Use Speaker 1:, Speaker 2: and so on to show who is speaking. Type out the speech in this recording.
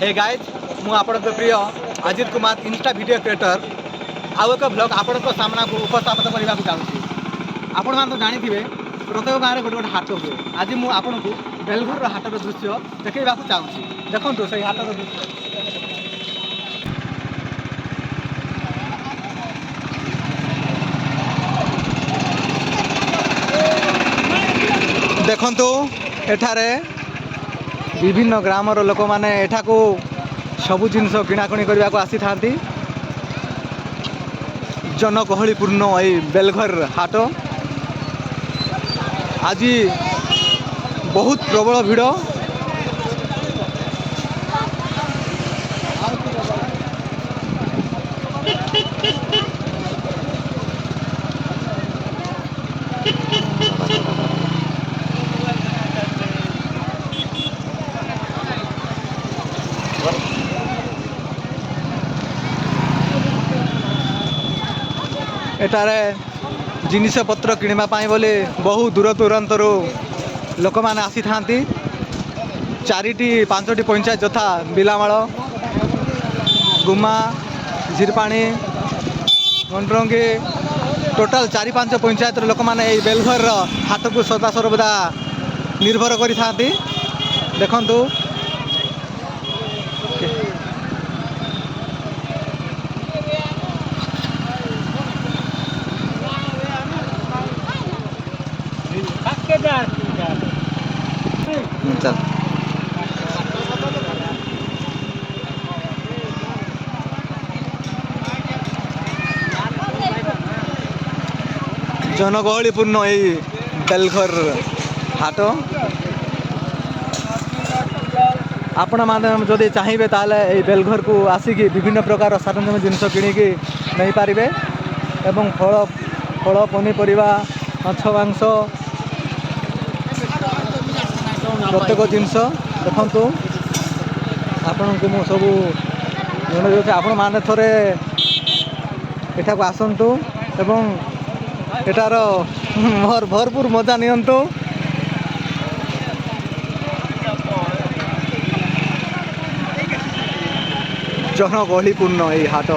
Speaker 1: Hey guys मु आपण प्रिय Ajit Kumar Insta video creator आउ एक ब्लॉग आपण सामना को उपस्थापित करने को चाहूँगी। आपण मैंने तो जानी प्रत्येक गाँव में गोटे गोटे हाट हुए। आज मुझे आपन को बेलघर हाटर दृश्य देखा चाहूँगी। देखो से हाटर दृश्य देखु एठारे विभिन्न ग्रामर लोक मैंने एठा को सबु जिनस किणाकिणी करने को आसी था। जनगहलीपूर्ण ये बेलघर हाट आज बहुत प्रबल भिड़। एटारे जिनिस पत्र किणवा बोले बहु दूर दूरांतर लोक मैंने आसी था। चारिटी पांचटी पंचायत यथा बिलामाल, गुमा, झिरपाणी, मंडरंगी टोटाल 4-5 पंचायत लोक मैंने बेलघर हाट को सदा सर्वदा निर्भर करी थांती। देखंतु चल जनगहलीपूर्ण यही बेलघर हाट आपण मैंने जदि चाहिए ताले बेलघर को आसिकी विभिन्न प्रकार सरंजाम जिनस किणिकी नहीं पारे एवं फल फल पनीपरिया माछ मांस प्रत्येक जिनस देखु आपण को मु सब जन आपण मैंने थोड़े एठा को आसतु एवं एटार भरपूर मजा नियंतु। जनगहलीपूर्ण ये हाट।